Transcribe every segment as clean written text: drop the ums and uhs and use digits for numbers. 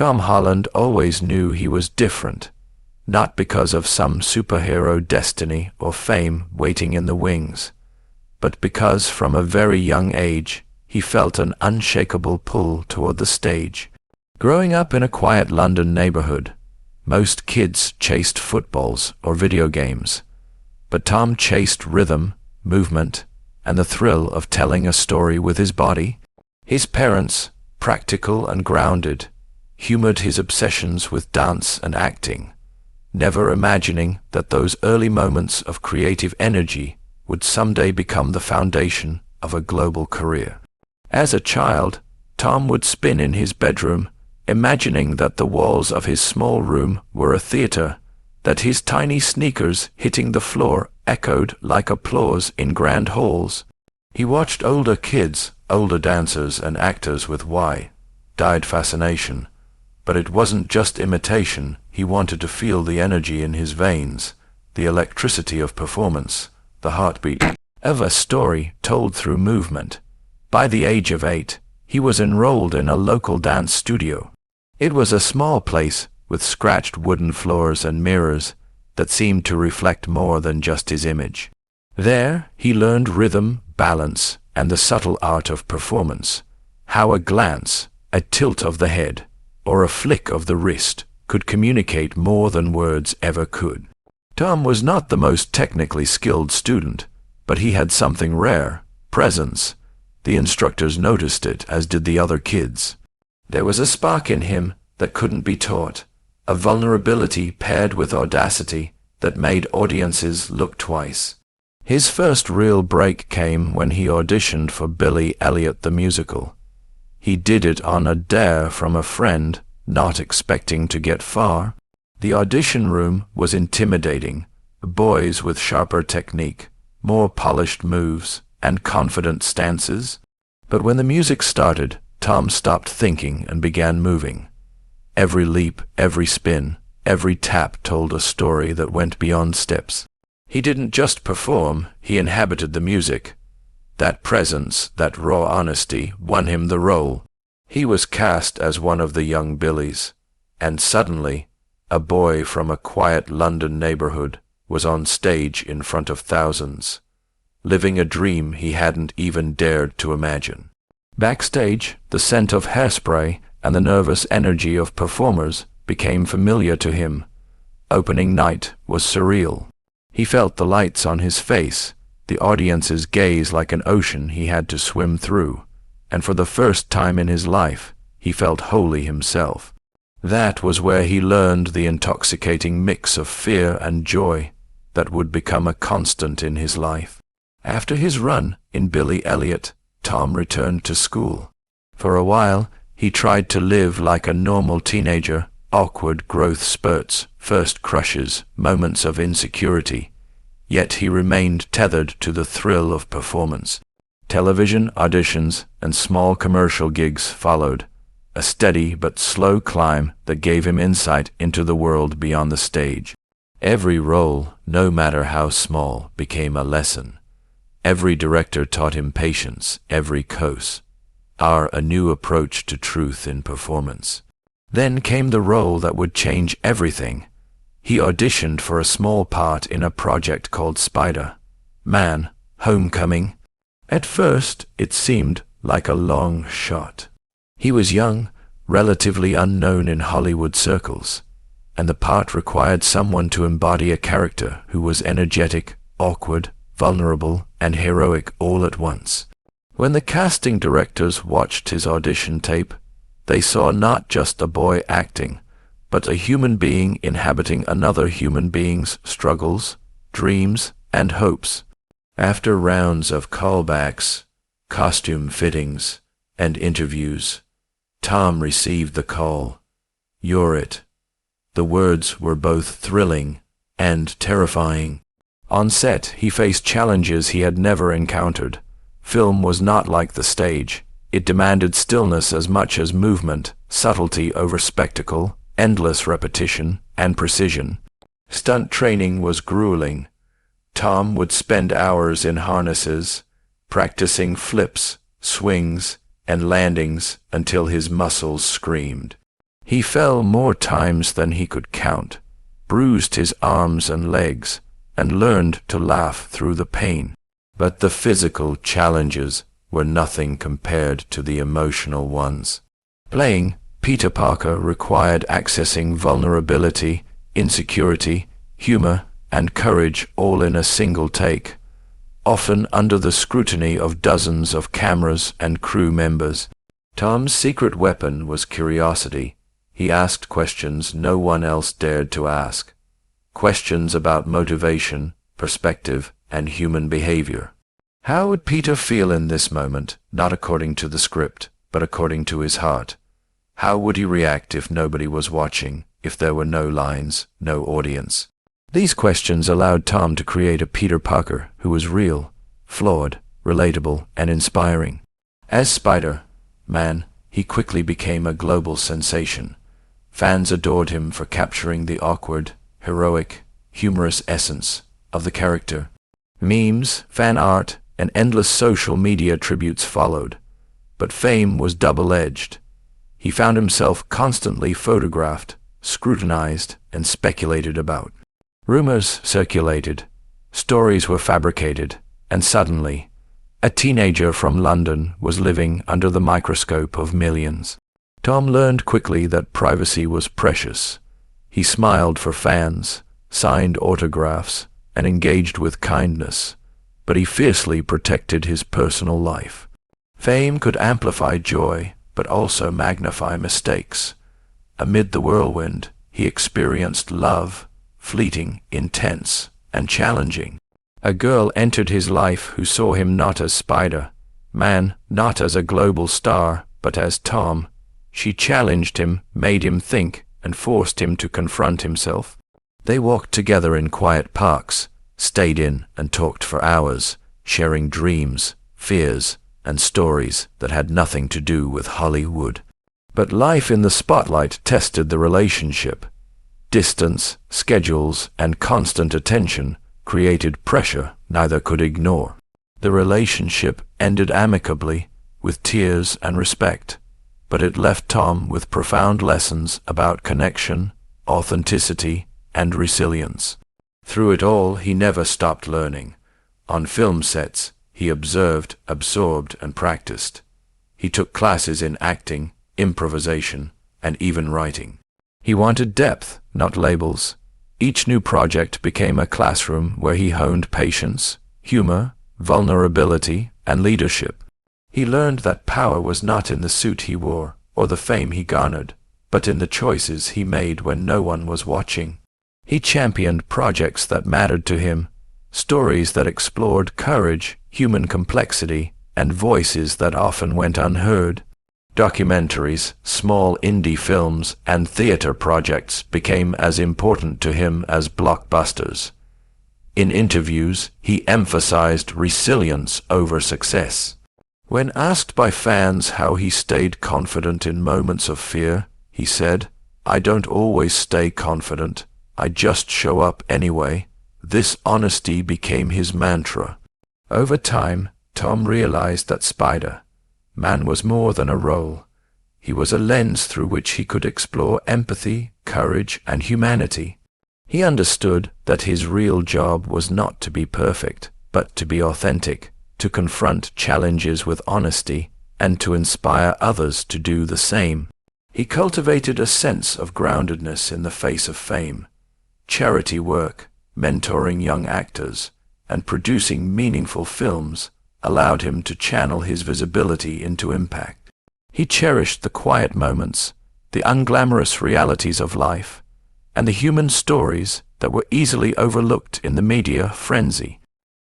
Tom Holland always knew he was different, not because of some superhero destiny or fame waiting in the wings, but because from a very young age he felt an unshakable pull toward the stage. Growing up in a quiet London neighborhood, most kids chased footballs or video games, but Tom chased rhythm, movement, and the thrill of telling a story with his body. His parents, practical and grounded, humored his obsessions with dance and acting, never imagining that those early moments of creative energy would someday become the foundation of a global career. As a child, Tom would spin in his bedroom, imagining that the walls of his small room were a theater, that his tiny sneakers hitting the floor echoed like applause in grand halls. He watched older kids, older dancers and actors with wide-eyed fascination. But it wasn't just imitation. He wanted to feel the energy in his veins, the electricity of performance, the heartbeat of a story told through movement. By the age of 8, he was enrolled in a local dance studio. It was a small place with scratched wooden floors and mirrors that seemed to reflect more than just his image. There, he learned rhythm, balance, and the subtle art of performance, how a glance, a tilt of the head, or a flick of the wrist could communicate more than words ever could. Tom was not the most technically skilled student, but he had something rare, presence. The instructors noticed it, as did the other kids. There was a spark in him that couldn't be taught, a vulnerability paired with audacity that made audiences look twice. His first real break came when he auditioned for Elliot the musical. He did it on a dare from a friend, not expecting to get far. The audition room was intimidating, boys with sharper technique, more polished moves, and confident stances. But when the music started, Tom stopped thinking and began moving. Every leap, every spin, every tap told a story that went beyond steps. He didn't just perform, he inhabited the music. That presence, that raw honesty, won him the role. He was cast as one of the young Billies, and suddenly, a boy from a quiet London neighborhood was on stage in front of thousands, living a dream he hadn't even dared to imagine. Backstage, the scent of hairspray and the nervous energy of performers became familiar to him. Opening night was surreal. He felt the lights on his face, the audience's gaze like an ocean he had to swim through, and for the first time in his life, he felt wholly himself. That was where he learned the intoxicating mix of fear and joy that would become a constant in his life. After his run in Elliot, Tom returned to school. For a while, he tried to live like a normal teenager, awkward growth spurts, first crushes, moments of insecurity. Yet he remained tethered to the thrill of performance. Television auditions and small commercial gigs followed, a steady but slow climb that gave him insight into the world beyond the stage. Every role, no matter how small, became a lesson. Every director taught him patience, every a new approach to truth in performance. Then came the role that would change everything. He auditioned for a small part in a project called Spider-Man: Homecoming. At first, it seemed like a long shot. He was young, relatively unknown in Hollywood circles, and the part required someone to embody a character who was energetic, awkward, vulnerable, and heroic all at once. When the casting directors watched his audition tape, they saw not just a boy acting, but a human being inhabiting another human being's struggles, dreams, and hopes. After rounds of callbacks, costume fittings, and interviews, Tom received the call. "You're it." The words were both thrilling and terrifying. On set, he faced challenges he had never encountered. Film was not like the stage. It demanded stillness as much as movement, subtlety over spectacle, endless repetition, and precision. Stunt training was grueling. Tom would spend hours in harnesses, practicing flips, swings, and landings until his muscles screamed. He fell more times than he could count, bruised his arms and legs, and learned to laugh through the pain. But the physical challenges were nothing compared to the emotional ones. Playing Peter Parker required accessing vulnerability, insecurity, humor, and courage all in a single take, often under the scrutiny of dozens of cameras and crew members. Tom's secret weapon was curiosity. He asked questions no one else dared to ask. Questions about motivation, perspective, and human behavior. How would Peter feel in this moment, not according to the script, but according to his heart? How would he react if nobody was watching, if there were no lines, no audience? These questions allowed Tom to create a Peter Parker who was real, flawed, relatable, and inspiring. As Spider-Man, he quickly became a global sensation. Fans adored him for capturing the awkward, heroic, humorous essence of the character. Memes, fan art, and endless social media tributes followed. But fame was double-edged. He found himself constantly photographed, scrutinized, and speculated about. Rumors circulated, stories were fabricated, and suddenly, a teenager from London was living under the microscope of millions. Tom learned quickly that privacy was precious. He smiled for fans, signed autographs, and engaged with kindness, but he fiercely protected his personal life. Fame could amplify joy, but also magnify mistakes. Amid the whirlwind, he experienced love, fleeting, intense, and challenging. A girl entered his life who saw him not as Spider-Man, not as a global star, but as Tom. She challenged him, made him think, and forced him to confront himself. They walked together in quiet parks, stayed in and talked for hours, sharing dreams, fears, and stories that had nothing to do with Hollywood. But life in the spotlight tested the relationship. Distance, schedules, and constant attention created pressure neither could ignore. The relationship ended amicably, with tears and respect, but it left Tom with profound lessons about connection, authenticity, and resilience. Through it all, he never stopped learning. On film sets, he observed, absorbed, and practiced. He took classes in acting, improvisation, and even writing. He wanted depth, not labels. Each new project became a classroom where he honed patience, humor, vulnerability, and leadership. He learned that power was not in the suit he wore or the fame he garnered, but in the choices he made when no one was watching. He championed projects that mattered to him, stories that explored courage, human complexity, and voices that often went unheard. Documentaries, small indie films, and theater projects became as important to him as blockbusters. In interviews, he emphasized resilience over success. When asked by fans how he stayed confident in moments of fear, he said, "I don't always stay confident. I just show up anyway." This honesty became his mantra. Over time, Tom realized that Spider-Man was more than a role. He was a lens through which he could explore empathy, courage, and humanity. He understood that his real job was not to be perfect, but to be authentic, to confront challenges with honesty, and to inspire others to do the same. He cultivated a sense of groundedness in the face of fame. Charity work, mentoring young actors, and producing meaningful films allowed him to channel his visibility into impact. He cherished the quiet moments, the unglamorous realities of life, and the human stories that were easily overlooked in the media frenzy.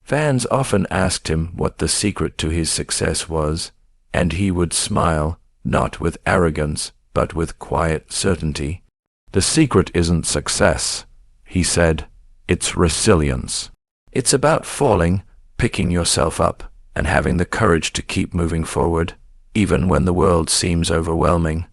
Fans often asked him what the secret to his success was, and he would smile, not with arrogance, but with quiet certainty. "The secret isn't success," he said. "It's resilience. It's about falling, picking yourself up, and having the courage to keep moving forward, even when the world seems overwhelming."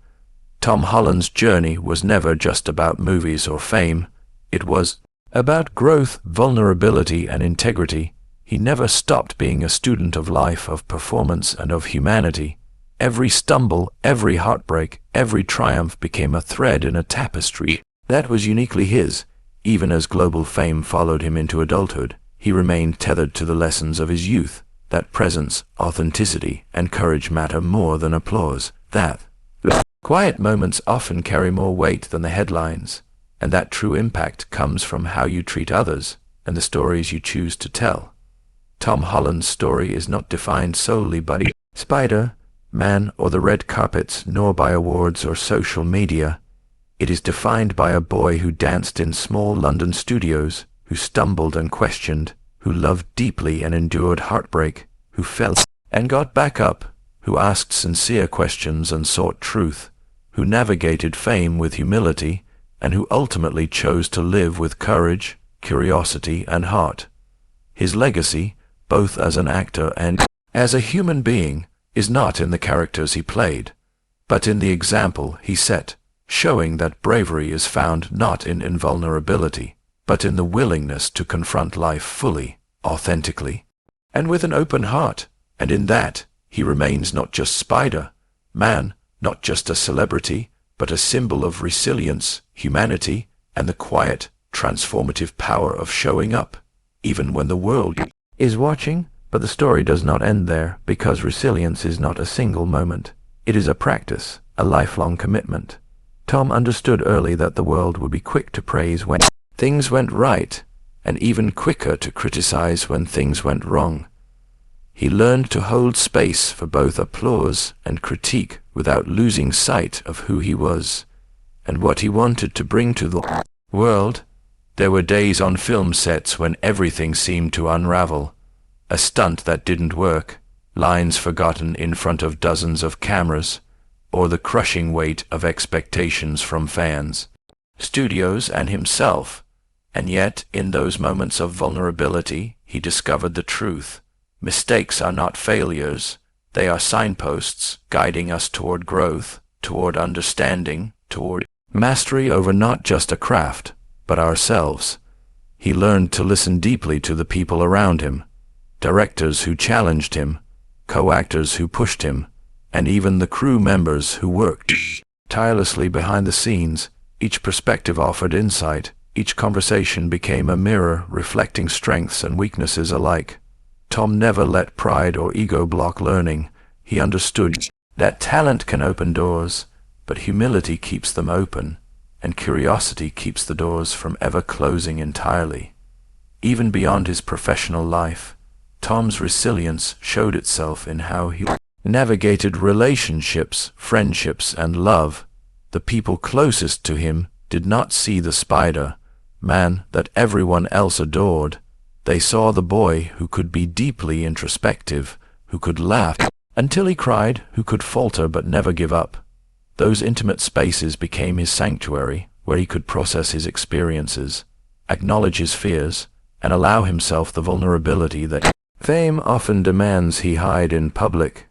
Tom Holland's journey was never just about movies or fame. It was about growth, vulnerability, and integrity. He never stopped being a student of life, of performance, and of humanity. Every stumble, every heartbreak, every triumph became a thread in a tapestry that was uniquely his. Even as global fame followed him into adulthood, he remained tethered to the lessons of his youth, that presence, authenticity, and courage matter more than applause, that quiet moments often carry more weight than the headlines, and that true impact comes from how you treat others and the stories you choose to tell. Tom Holland's story is not defined solely by Spider-Man or the red carpets, nor by awards or social media. It is defined by a boy who danced in small London studios, who stumbled and questioned, who loved deeply and endured heartbreak, who fell and got back up, who asked sincere questions and sought truth, who navigated fame with humility, and who ultimately chose to live with courage, curiosity, and heart. His legacy, both as an actor and as a human being, is not in the characters he played, but in the example he set, showing that bravery is found not in invulnerability, but in the willingness to confront life fully, authentically, and with an open heart. And in that, he remains not just Spider-Man, not just a celebrity, but a symbol of resilience, humanity, and the quiet, transformative power of showing up, even when the world is watching. But the story does not end there, because resilience is not a single moment. It is a practice, a lifelong commitment. Tom understood early that the world would be quick to praise when things went right, and even quicker to criticize when things went wrong. He learned to hold space for both applause and critique without losing sight of who he was and what he wanted to bring to the world. There were days on film sets when everything seemed to unravel. A stunt that didn't work, lines forgotten in front of dozens of cameras, or the crushing weight of expectations from fans, studios, and himself. And yet, in those moments of vulnerability, he discovered the truth. Mistakes are not failures. They are signposts guiding us toward growth, toward understanding, toward mastery over not just a craft, but ourselves. He learned to listen deeply to the people around him, directors who challenged him, co-actors who pushed him, and even the crew members who worked tirelessly behind the scenes. Each perspective offered insight. Each conversation became a mirror reflecting strengths and weaknesses alike. Tom never let pride or ego block learning. He understood that talent can open doors, but humility keeps them open, and curiosity keeps the doors from ever closing entirely. Even beyond his professional life, Tom's resilience showed itself in how he navigated relationships, friendships, and love. The people closest to him did not see the Spider-Man that everyone else adored. They saw the boy who could be deeply introspective, who could laugh until he cried, who could falter but never give up. Those intimate spaces became his sanctuary, where he could process his experiences, acknowledge his fears, and allow himself the vulnerability that fame often demands he hide in public.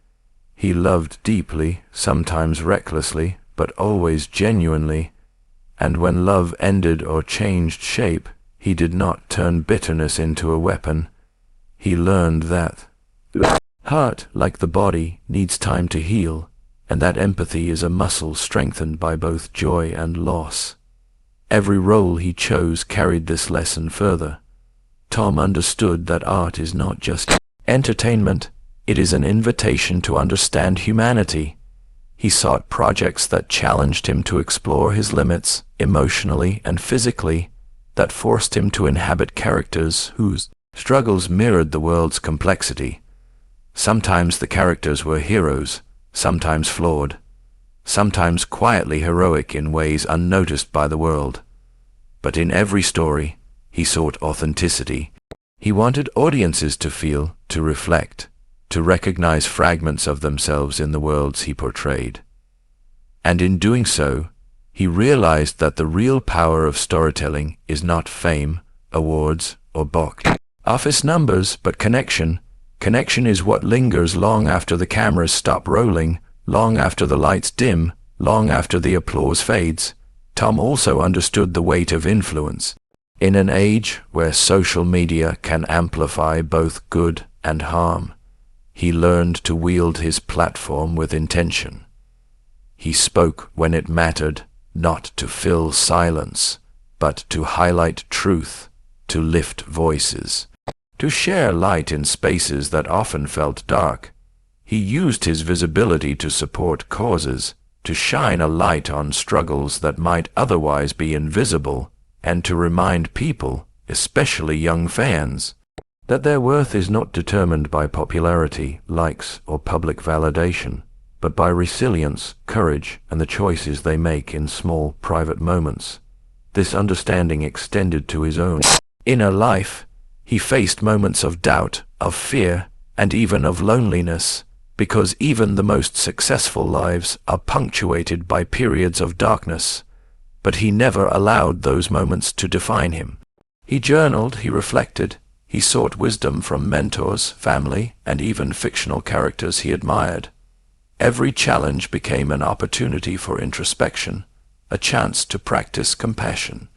He loved deeply, sometimes recklessly, but always genuinely, and when love ended or changed shape, he did not turn bitterness into a weapon. He learned that the heart, like the body, needs time to heal, and that empathy is a muscle strengthened by both joy and loss. Every role he chose carried this lesson further. Tom understood that art is not just entertainment, it is an invitation to understand humanity. He sought projects that challenged him to explore his limits, emotionally and physically, that forced him to inhabit characters whose struggles mirrored the world's complexity. Sometimes the characters were heroes, sometimes flawed, sometimes quietly heroic in ways unnoticed by the world. But in every story, he sought authenticity. He wanted audiences to feel, to reflect, to recognize fragments of themselves in the worlds he portrayed. And in doing so, he realized that the real power of storytelling is not fame, awards, or box office numbers, but connection. Connection is what lingers long after the cameras stop rolling, long after the lights dim, long after the applause fades. Tom also understood the weight of influence. In an age where social media can amplify both good and harm, He learned to wield his platform with intention. He spoke when it mattered, not to fill silence, but to highlight truth, to lift voices, to share light in spaces that often felt dark. He used his visibility to support causes, to shine a light on struggles that might otherwise be invisible, and to remind people, especially young fans, that their worth is not determined by popularity, likes, or public validation, but by resilience, courage, and the choices they make in small, private moments. This understanding extended to his own inner life. He faced moments of doubt, of fear, and even of loneliness, because even the most successful lives are punctuated by periods of darkness. But he never allowed those moments to define him. He journaled, he reflected, he sought wisdom from mentors, family, and even fictional characters he admired. Every challenge became an opportunity for introspection, a chance to practice compassion,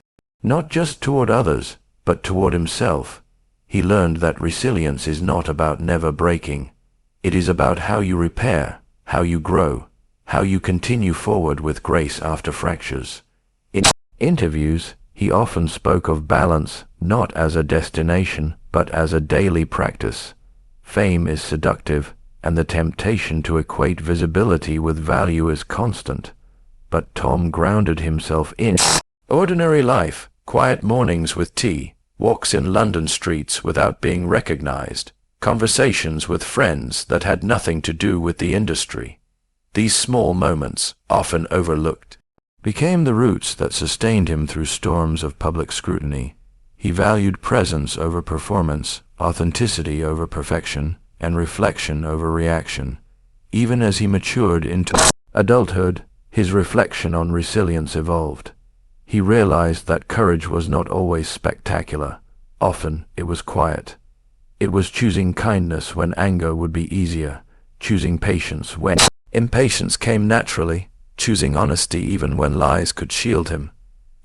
not just toward others, but toward himself. He learned that resilience is not about never breaking. It is about how you repair, how you grow, how you continue forward with grace after fractures. In interviews, he often spoke of balance not as a destination, but as a daily practice. Fame is seductive, and the temptation to equate visibility with value is constant. But Tom grounded himself in ordinary life, quiet mornings with tea, walks in London streets without being recognized, conversations with friends that had nothing to do with the industry. These small moments, often overlooked, became the roots that sustained him through storms of public scrutiny. He valued presence over performance, authenticity over perfection, and reflection over reaction. Even as he matured into adulthood, his reflection on resilience evolved. He realized that courage was not always spectacular. Often it was quiet. It was choosing kindness when anger would be easier, choosing patience when impatience came naturally, choosing honesty even when lies could shield him.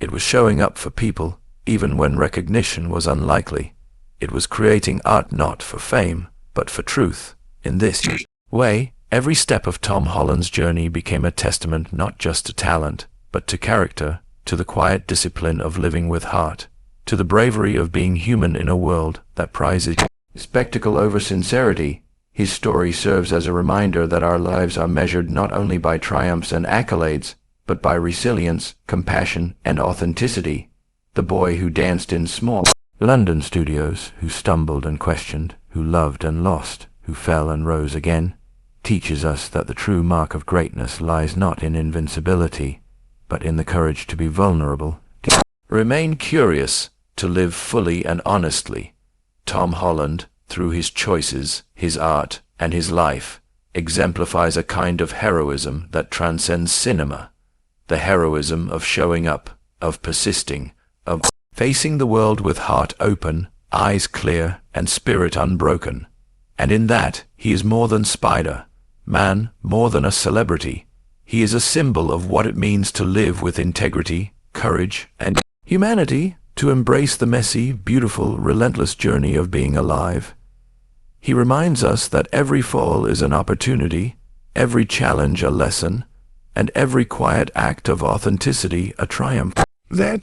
It was showing up for people, even when recognition was unlikely. It was creating art not for fame, but for truth. In this way, every step of Tom Holland's journey became a testament not just to talent, but to character, to the quiet discipline of living with heart, to the bravery of being human in a world that prizes spectacle over sincerity. His story serves as a reminder that our lives are measured not only by triumphs and accolades, but by resilience, compassion, and authenticity. The boy who danced in small London studios, who stumbled and questioned, who loved and lost, who fell and rose again, teaches us that the true mark of greatness lies not in invincibility, but in the courage to be vulnerable, to remain curious, to live fully and honestly. Tom Holland, through his choices, his art, and his life, exemplifies a kind of heroism that transcends cinema. The heroism of showing up, of persisting, of facing the world with heart open, eyes clear, and spirit unbroken. And in that, he is more than Spider-Man, more than a celebrity. He is a symbol of what it means to live with integrity, courage, and humanity, to embrace the messy, beautiful, relentless journey of being alive. He reminds us that every fall is an opportunity, every challenge a lesson, and every quiet act of authenticity a triumph. That